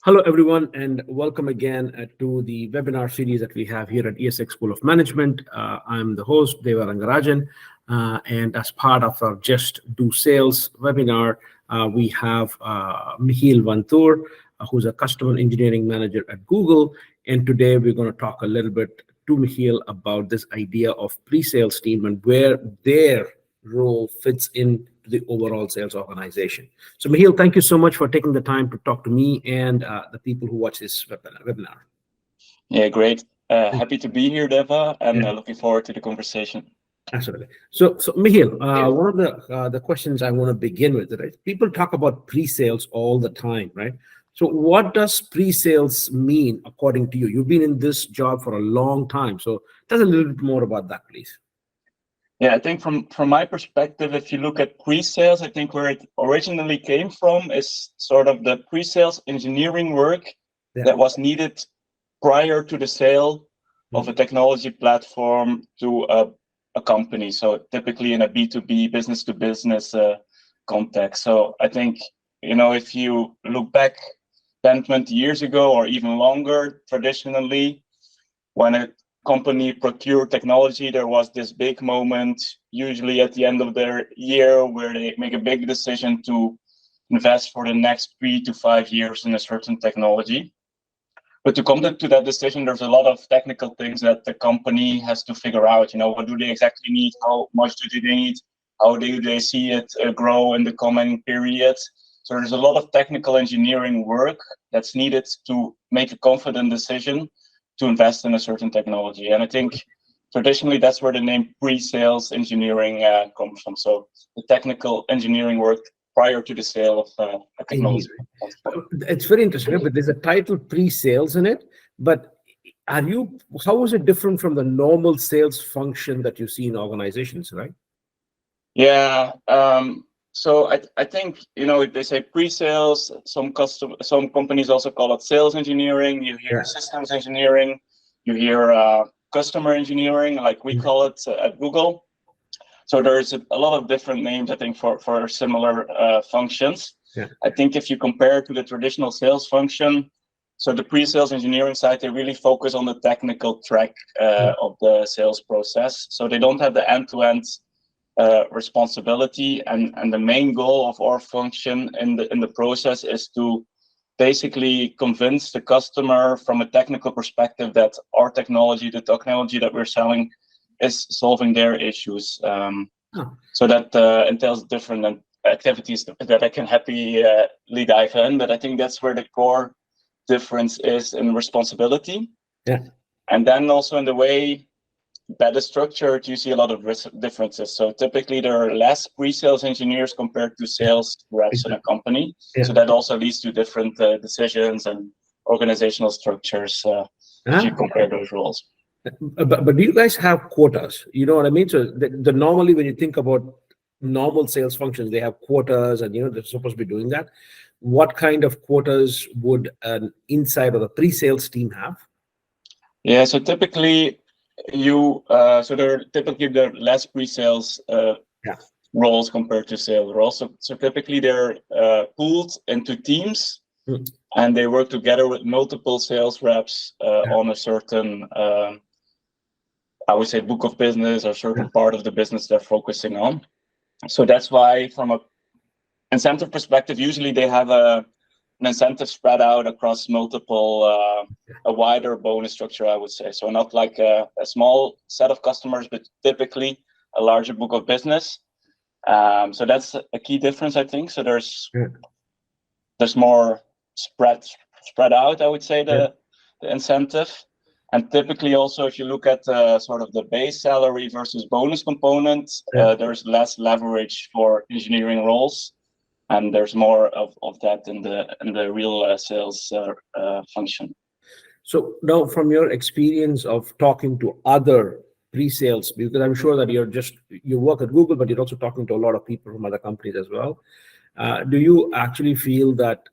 Hello, everyone, and welcome again to the webinar series that we have here at ESX School of Management. I'm the host, Deva Rangarajan, and as part of our Just Do Sales webinar, we have Michiel Vanthoor, who's a customer engineering manager at Google. And today we're going to talk a little bit to Michiel about this idea of pre-sales team and where their role fits in the overall sales organization. So, Michiel, thank you so much for taking the time to talk to me and the people who watch this webinar. Yeah, great. Happy to be here, Deva, and looking forward to the conversation. Absolutely. So Michiel, one of the questions I want to begin with, right? People talk about pre-sales all the time, right? So what does pre-sales mean according to you? You've been in this job for a long time. So tell us a little bit more about that, please. Yeah, I think from my perspective, if you look at pre-sales, I think where it originally came from is sort of the pre-sales engineering work that was needed prior to the sale of a technology platform to a company. So typically in a B2B, business to business context. So I think, if you look back 10, 20 years ago or even longer, traditionally, when a company procured technology, there was this big moment, usually at the end of their year, where they make a big decision to invest for the next 3 to 5 years in a certain technology. But to come to that decision, there's a lot of technical things that the company has to figure out. What do they exactly need? How much do they need? How do they see it grow in the coming periods? So there's a lot of technical engineering work that's needed to make a confident decision to invest in a certain technology. And I think traditionally that's where the name pre-sales engineering comes from. So the technical engineering work prior to the sale of a technology. It's very interesting, but there's a title pre-sales in it. But how is it different from the normal sales function that you see in organizations, right? Yeah. So I think, if they say pre-sales, some companies also call it sales engineering. You hear systems engineering, you hear customer engineering, like we call it at Google. So there's a lot of different names, I think, for similar functions. Yeah. I think if you compare to the traditional sales function, so the pre-sales engineering side, they really focus on the technical track of the sales process. So they don't have the end-to-end responsibility, and the main goal of our function in the process is to basically convince the customer from a technical perspective that our technology, the technology that we're selling, is solving their issues. So that entails different activities that I can happily dive in, but I think that's where the core difference is in responsibility. Yeah. And then also in the way that is structured, you see a lot of differences. So typically there are less pre-sales engineers compared to sales reps in a company. Yeah. So that also leads to different decisions and organizational structures if you compare those roles. But do you guys have quotas? You know what I mean? So normally when you think about normal sales functions, they have quotas and they're supposed to be doing that. What kind of quotas would an inside of the pre-sales team have? Yeah, so typically there are typically less pre-sales roles compared to sales roles. So typically they're pooled into teams, and they work together with multiple sales reps on a certain, I would say, book of business or certain part of the business they're focusing on. So that's why, from a incentive perspective, usually they have an incentive spread out across multiple, a wider bonus structure, I would say. So not like a small set of customers, but typically a larger book of business. So that's a key difference, I think. So there's more spread out, I would say, the incentive. And typically also, if you look at sort of the base salary versus bonus component, there's less leverage for engineering roles. And there's more of that in the real sales function. So now, from your experience of talking to other pre-sales, because I'm sure that you work at Google, but you're also talking to a lot of people from other companies as well. Do you actually feel that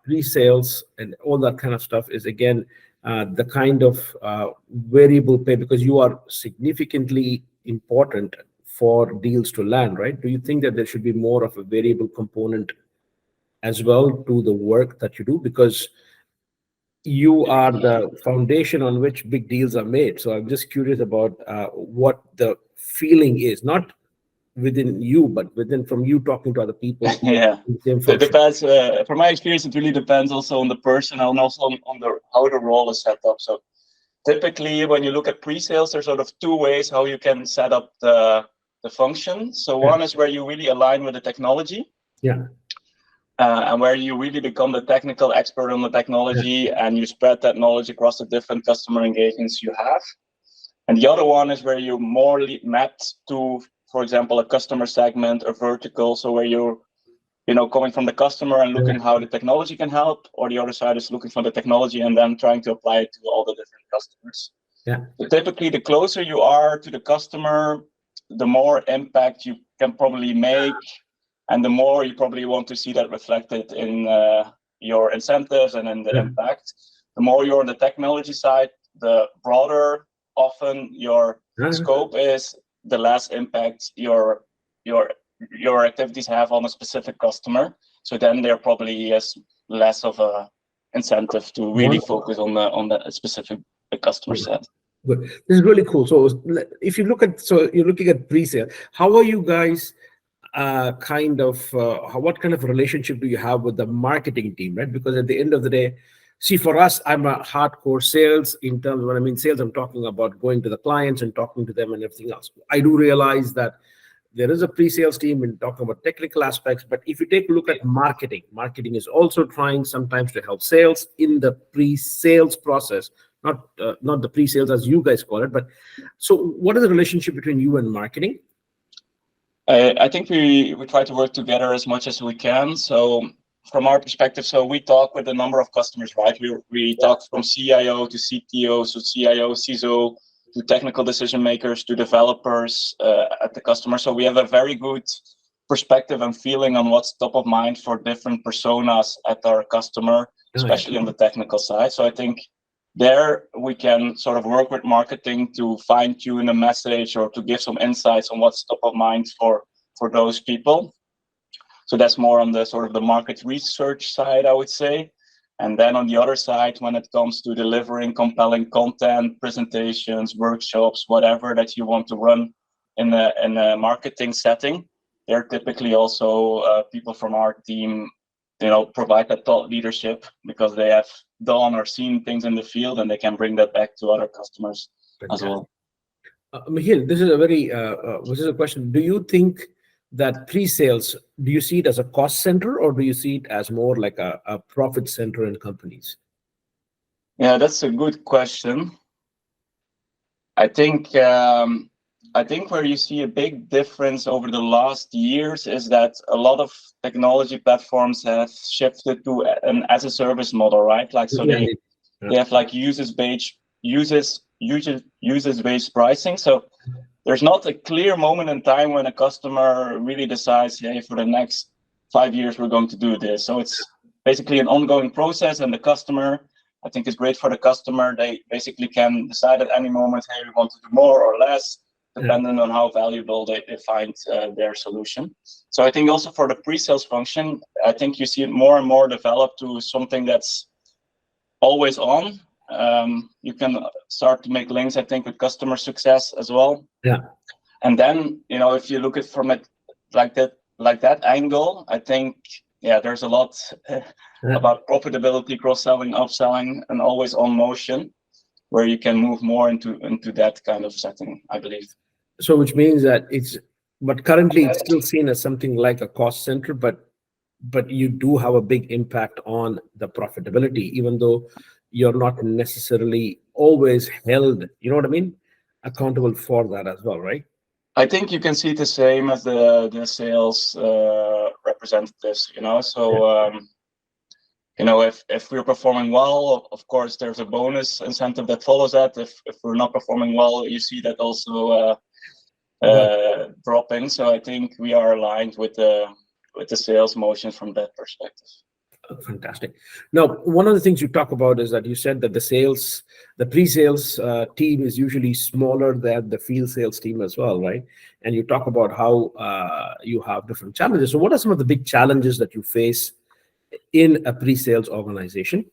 pre-sales and all that kind of stuff is, again, the kind of variable pay, because you are significantly important for deals to land, right? Do you think that there should be more of a variable component as well to the work that you do? Because you are the foundation on which big deals are made. So I'm just curious about what the feeling is, not within you, but within from you talking to other people Yeah, in the same it function. depends. From my experience, it really depends also on the person and also on the how the role is set up. So typically, when you look at pre-sales, there's sort of two ways how you can set up the function. So one is where you really align with the technology. Yeah. And where you really become the technical expert on the technology and you spread that knowledge across the different customer engagements you have. And the other one is where you more mapped to, for example, a customer segment or vertical. So where you're, coming from the customer and looking how the technology can help, or the other side is looking for the technology and then trying to apply it to all the different customers. Yeah. So typically, the closer you are to the customer, the more impact you can probably make, and the more you probably want to see that reflected in your incentives and in the impact. The more you're on the technology side, the broader often your scope is, the less impact your activities have on a specific customer. So then there probably is less of a incentive to really focus on the specific what set. Good. This is really cool. So if you look at, so you're looking at pre-sale, how are you guys what kind of relationship do you have with the marketing team, right? Because at the end of the day, see, for us, I'm a hardcore sales. In terms, when I mean sales, I'm talking about going to the clients and talking to them and everything else. I do realize that there is a pre-sales team and talking about technical aspects, but if you take a look at marketing is also trying sometimes to help sales in the pre-sales process, not the pre-sales as you guys call it. But so what is the relationship between you and marketing? I think we try to work together as much as we can. So from our perspective, so we talk with a number of customers, right? We talk from CIO to CTO, so CIO, CISO, to technical decision makers, to developers at the customer. So we have a very good perspective and feeling on what's top of mind for different personas at our customer, especially on the technical side. So I think there we can sort of work with marketing to fine tune a message or to give some insights on what's top of mind for those people. So that's more on the sort of the market research side, I would say. And then on the other side, when it comes to delivering compelling content, presentations, workshops, whatever that you want to run in a marketing setting, they're typically also people from our team, provide that thought leadership because they have done or seen things in the field and they can bring that back to other customers as well. Michiel, this is a question. Do you think that pre-sales, do you see it as a cost center or do you see it as more like a profit center in companies? Yeah, that's a good question. I think where you see a big difference over the last years is that a lot of technology platforms have shifted to an as-a-service model, right? Like, so they have like usage-based pricing. So there's not a clear moment in time when a customer really decides, hey, for the next 5 years, we're going to do this. So it's basically an ongoing process, and the customer, I think it's great for the customer. They basically can decide at any moment, hey, we want to do more or less, depending on how valuable they find their solution. So I think also for the pre-sales function, I think you see it more and more develop to something that's always on. You can start to make links, I think, with customer success as well. Yeah. And then, if you look at from it like that angle, I think, there's a lot about profitability, cross-selling, upselling, and always on motion, where you can move more into that kind of setting, I believe. So which means that but currently it's still seen as something like a cost center, but you do have a big impact on the profitability, even though you're not necessarily always held, you know what I mean, accountable for that as well, right? I think you can see it the same as the sales representatives, So, if we're performing well, of course, there's a bonus incentive that follows that. If we're not performing well, you see that also dropping. So I think we are aligned with the sales motion from that perspective. Fantastic. Now, one of the things you talk about is that you said that the pre-sales team is usually smaller than the field sales team as well, right? And you talk about how you have different challenges. So what are some of the big challenges that you face in a pre-sales organization?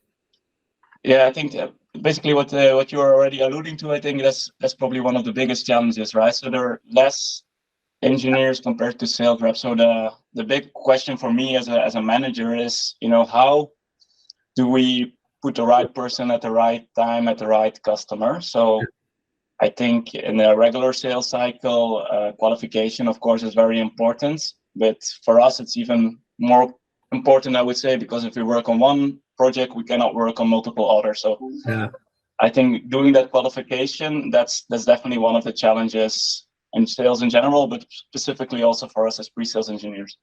Yeah, I think basically what you're already alluding to, I think that's probably one of the biggest challenges, right? So there are less engineers compared to sales reps. So the big question for me as a manager is, how do we put the right person at the right time at the right customer? So I think in a regular sales cycle, qualification, of course, is very important. But for us, it's even more important, I would say, because if we work on one project, we cannot work on multiple others. So Yeah. I think doing that qualification, that's definitely one of the challenges in sales in general, but specifically also for us as pre-sales engineers.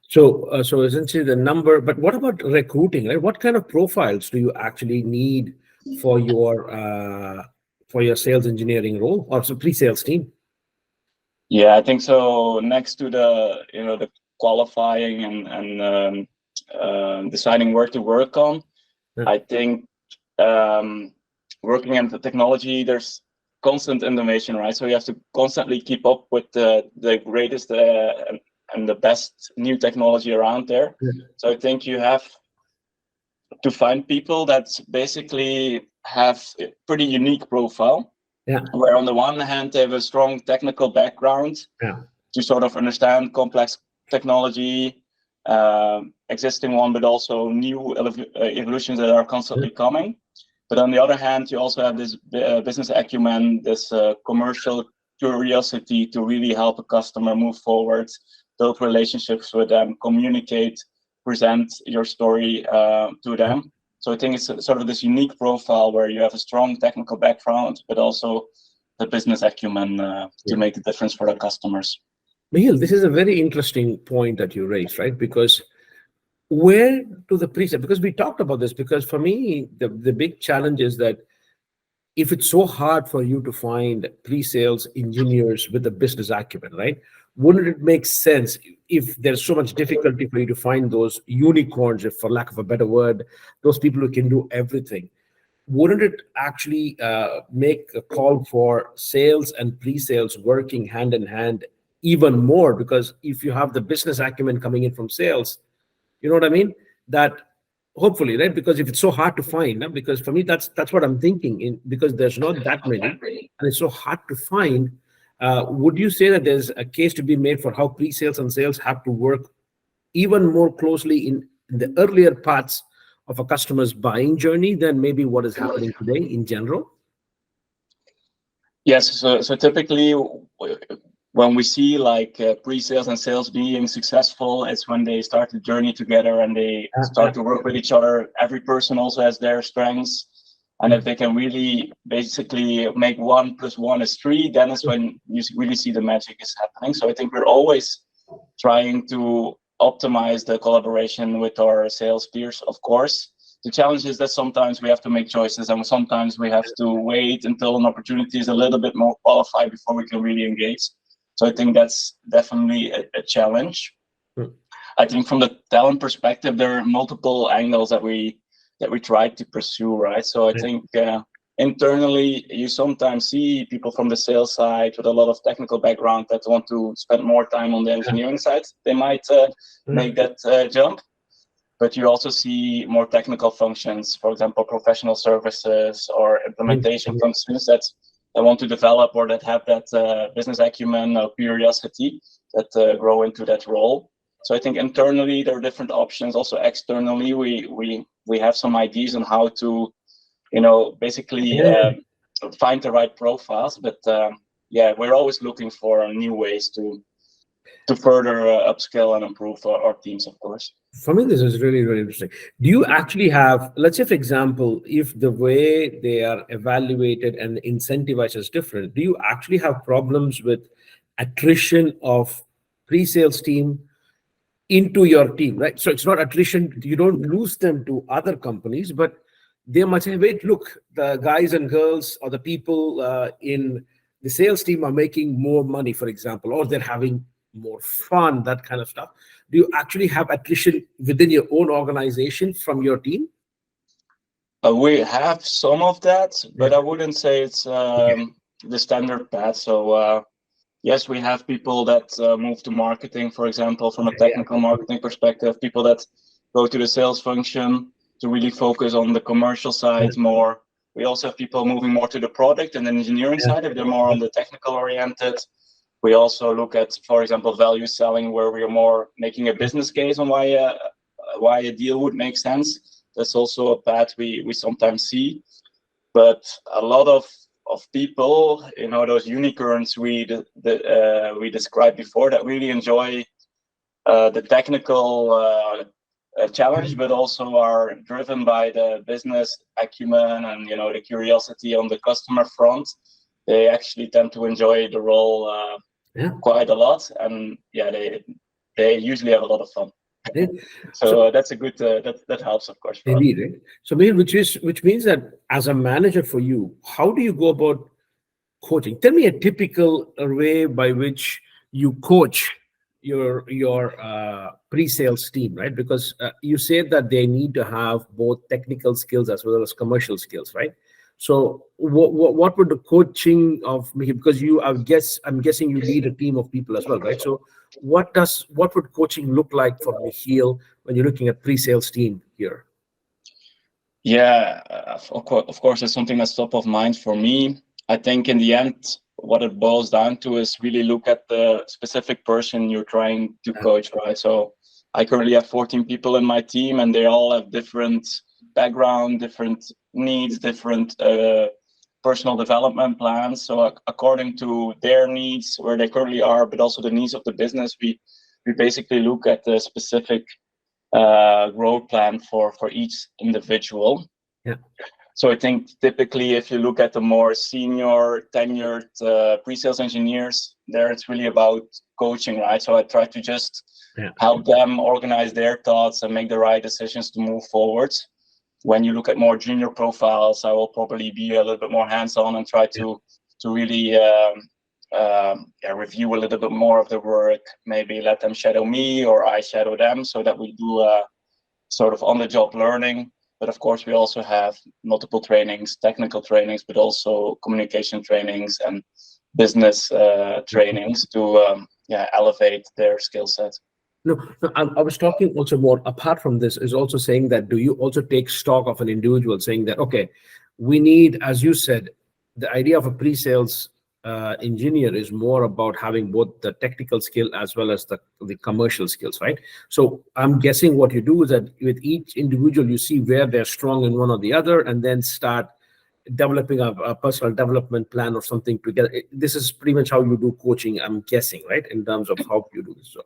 So essentially the number, but what about recruiting, right? What kind of profiles do you actually need for your sales engineering role or so pre-sales team? Yeah, I think so. Next to the qualifying and deciding where to work on, I think working in the technology, there's constant innovation, right? So you have to constantly keep up with the greatest and the best new technology around there. So I think you have to find people that basically have a pretty unique profile. Yeah. Where on the one hand they have a strong technical background to sort of understand complex technology, existing one, but also new evolutions that are constantly coming. But on the other hand, you also have this business acumen, this commercial curiosity to really help a customer move forward, build relationships with them, communicate, present your story to them. So I think it's sort of this unique profile where you have a strong technical background, but also the business acumen to make a difference for the customers. Michiel, this is a very interesting point that you raised, right? Because where do the pre-sales, because we talked about this, because for me, the big challenge is that if it's so hard for you to find pre-sales engineers with a business acumen, right? Wouldn't it make sense if there's so much difficulty for you to find those unicorns, if for lack of a better word, those people who can do everything? Wouldn't it actually make a call for sales and pre-sales working hand in hand even more? Because if you have the business acumen coming in from sales, you know what I mean? That hopefully, right? Because if it's so hard to find, because for me, that's what I'm thinking. Because there's not that many, and it's so hard to find. Would you say that there's a case to be made for how pre-sales and sales have to work even more closely in the earlier parts of a customer's buying journey than maybe what is happening today in general? Yes, so typically when we see like pre-sales and sales being successful, it's when they start the journey together and they start to work with each other. Every person also has their strengths. And if they can really basically make 1 + 1 is 3, then it's when you really see the magic is happening. So I think we're always trying to optimize the collaboration with our sales peers, of course. The challenge is that sometimes we have to make choices and sometimes we have to wait until an opportunity is a little bit more qualified before we can really engage. So I think that's definitely a challenge. I think from the talent perspective, there are multiple angles that we try to pursue, right? So I think internally, you sometimes see people from the sales side with a lot of technical background that want to spend more time on the engineering side. They might make that jump. But you also see more technical functions, for example, professional services or implementation functions that want to develop or that have that business acumen or curiosity that grow into that role. So I think internally there are different options. Also externally, we have some ideas on how to, basically find the right profiles. But we're always looking for new ways to further upscale and improve our teams, of course. For me, this is really, really interesting. Do you actually have, let's say, for example, if the way they are evaluated and incentivized is different, do you actually have problems with attrition of pre-sales team into your team, right? So it's not attrition, you don't lose them to other companies, but they might say, wait, look, the guys and girls or the people in the sales team are making more money, for example, or they're having more fun, that kind of stuff. Do you actually have attrition within your own organization from your team? We have some of that, but I wouldn't say it's the standard path. So yes, we have people that move to marketing, for example, from a technical marketing perspective, people that go to the sales function. to really focus on the commercial side more. We also have people moving more to the product and engineering side if they're more on the technical oriented. We also look at, for example, value selling, where we are more making a business case on why a deal would make sense. That's also a path we sometimes see. But a lot of people, those unicorns we described before, that really enjoy the technical challenge, but also are driven by the business acumen and the curiosity on the customer front. They actually tend to enjoy the role quite a lot, and they usually have a lot of fun. So that's a good that helps, of course, for us. Indeed, right? So which means that as a manager for you, how do you go about coaching? Tell me a typical way by which you coach your pre-sales team, right? Because you said that they need to have both technical skills as well as commercial skills, right? So what would the coaching of me, because I'm guessing you lead a team of people as well, right? So what would coaching look like for Michiel when you're looking at pre-sales team here? Yeah, of course, it's something that's top of mind for me. I think in the end, what it boils down to is really look at the specific person you're trying to coach, right? So I currently have 14 people in my team, and they all have different background, different needs, different personal development plans. So according to their needs, where they currently are, but also the needs of the business, we basically look at the specific growth plan for each individual. Yeah. So I think typically, if you look at the more senior tenured pre-sales engineers, there it's really about coaching, right? So I try to just help them organize their thoughts and make the right decisions to move forward. When you look at more junior profiles, I will probably be a little bit more hands-on and try to really review a little bit more of the work, maybe let them shadow me or I shadow them, so that we do sort of on-the-job learning. But of course, we also have multiple trainings, technical trainings, but also communication trainings and business trainings to elevate their skill set. No, I was talking also more apart from this, is also saying that, do you also take stock of an individual, saying that, okay, we need, as you said, the idea of a pre-sales engineer is more about having both the technical skill as well as the commercial skills, right? So I'm guessing what you do is that with each individual, you see where they're strong in one or the other, and then start developing a personal development plan or something together. This is pretty much how you do coaching, I'm guessing, right? In terms of how you do this. So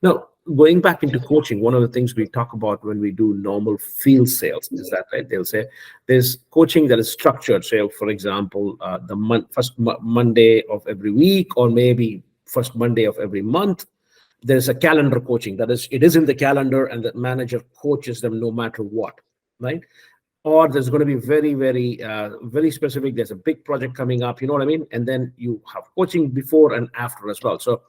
now, going back into coaching, one of the things we talk about when we do normal field sales is that, right, they'll say there's coaching that is structured. Say, for example, the first Monday of every week, or maybe first Monday of every month, there's a calendar coaching. That is, it is in the calendar, and the manager coaches them no matter what, right? Or there's going to be very, very, very specific. There's a big project coming up, you know what I mean? And then you have coaching before and after as well. So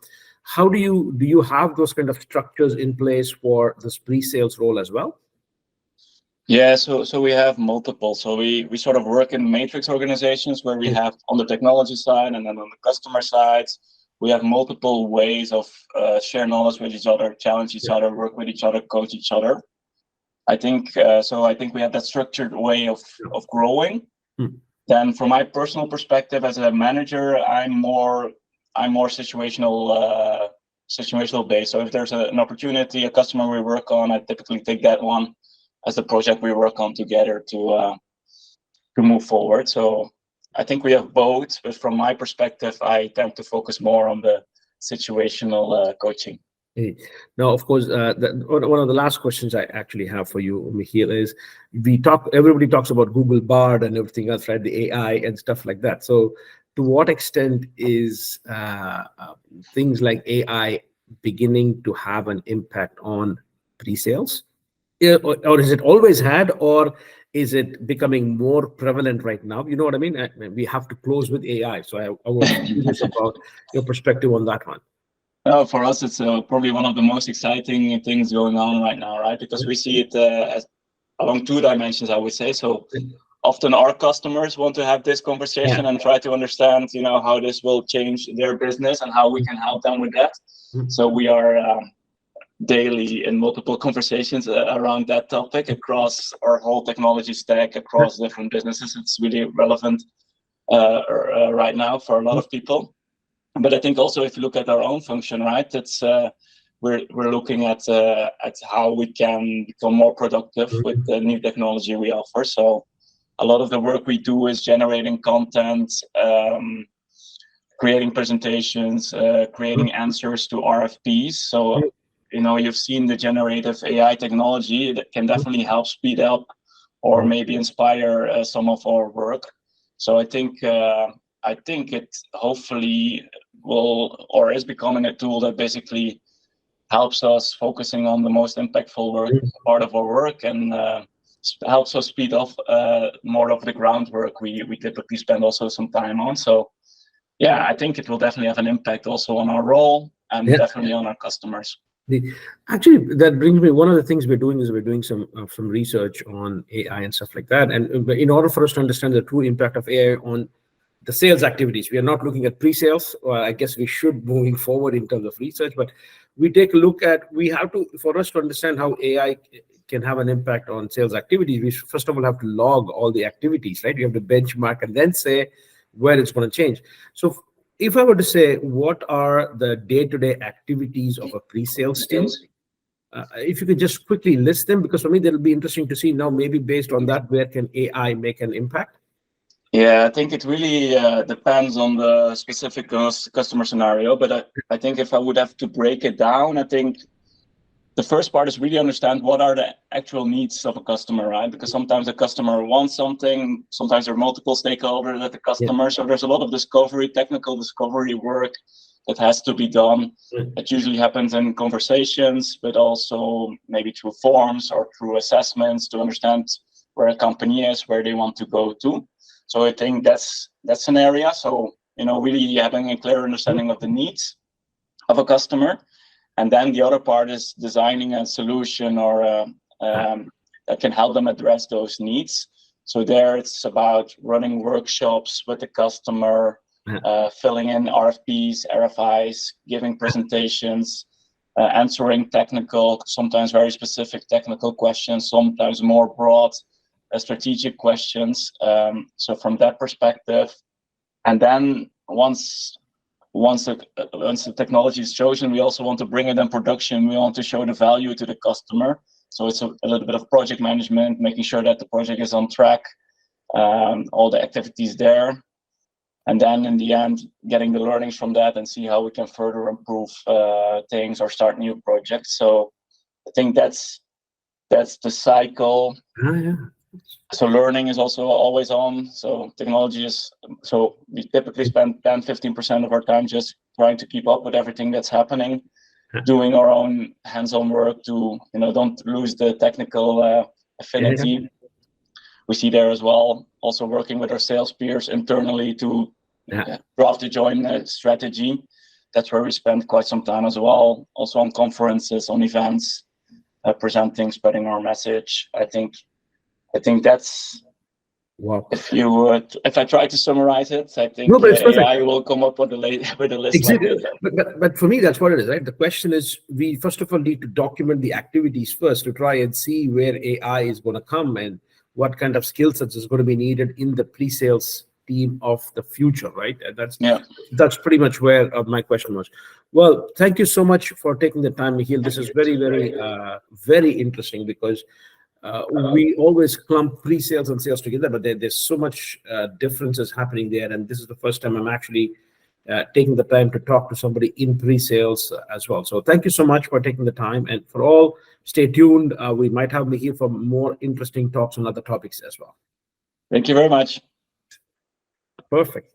how do you have those kind of structures in place for this pre-sales role as well? Yeah, so we have multiple. So we sort of work in matrix organizations where we have on the technology side, and then on the customer side, we have multiple ways of share knowledge with each other, challenge each other, work with each other, coach each other. I think so. I think we have that structured way of growing. Then, from my personal perspective as a manager, I'm more situational based. So if there's an opportunity, a customer we work on, I typically take that one as the project we work on together to move forward. So I think we have both, but from my perspective, I tend to focus more on the situational coaching. Now, of course, one of the last questions I actually have for you, Michiel, is everybody talks about Google Bard and everything else, right? The AI and stuff like that. So to what extent is things like AI beginning to have an impact on pre-sales? Or is it always had, or is it becoming more prevalent right now? You know what I mean? We have to close with AI. So I was curious about your perspective on that one. For us, it's probably one of the most exciting things going on right now, right? Because we see it as along two dimensions, I would say. So often our customers want to have this conversation and try to understand, how this will change their business and how we can help them with that. So we are daily in multiple conversations around that topic across our whole technology stack, across different businesses. It's really relevant right now for a lot of people. But I think also if you look at our own function, right, it's we're looking at how we can become more productive with the new technology we offer. So a lot of the work we do is generating content, creating presentations, creating answers to RFPs. So you've seen the generative AI technology that can definitely help speed up or maybe inspire some of our work. So I think it hopefully will or is becoming a tool that basically helps us focusing on the most impactful work, part of our work, and helps us speed off more of the groundwork we typically spend also some time on. So yeah, I think it will definitely have an impact also on our role and definitely on our customers. Actually, that brings me, one of the things we're doing is we're doing some research on AI and stuff like that. And in order for us to understand the true impact of AI on the sales activities, we are not looking at pre-sales, or I guess we should moving forward in terms of research, but we take a look at, for us to understand how AI can have an impact on sales activities, we first of all have to log all the activities, right? You have to benchmark and then say where it's going to change. So if I were to say, what are the day-to-day activities of a pre-sales team? If you could just quickly list them, because for me, that'll be interesting to see now, maybe based on that, where can AI make an impact? Yeah, I think it really depends on the specific customer scenario. But I think if I would have to break it down, I think the first part is really understand what are the actual needs of a customer, right? Because sometimes a customer wants something, sometimes there are multiple stakeholders at the customer. So there's a lot of technical discovery work that has to be done. It usually happens in conversations, but also maybe through forms or through assessments to understand where a company is, where they want to go to. So I think that's an area. So, really having a clear understanding of the needs of a customer. And then the other part is designing a solution or that can help them address those needs. So there it's about running workshops with the customer, filling in RFPs, RFIs, giving presentations, answering technical, sometimes very specific technical questions, sometimes more broad strategic questions. So from that perspective, and then once the technology is chosen, we also want to bring it in production. We want to show the value to the customer. So it's a little bit of project management, making sure that the project is on track, all the activities there. And then in the end, getting the learnings from that and see how we can further improve things or start new projects. So I think that's the cycle. So learning is also always on. So technology so we typically spend 10-15% of our time just trying to keep up with everything that's happening, doing our own hands-on work to, don't lose the technical affinity. We see there as well, also working with our sales peers internally to draft the joint strategy. That's where we spend quite some time as well. Also on conferences, on events, presenting, spreading our message. I think that's, if I try to summarize it, I think AI will come up with a list. Exactly. Like this. But for me, that's what it is, right? The question is, we first of all need to document the activities first to try and see where AI is going to come and what kind of skill sets is going to be needed in the pre-sales team of the future, right? And that's pretty much where my question was. Well, thank you so much for taking the time, Michiel. This is very, very, very interesting, because we always clump pre-sales and sales together, but there's so much differences happening there. And this is the first time I'm actually taking the time to talk to somebody in pre-sales as well. So thank you so much for taking the time. And for all, stay tuned. We might have Michiel for more interesting talks on other topics as well. Thank you very much. Perfect.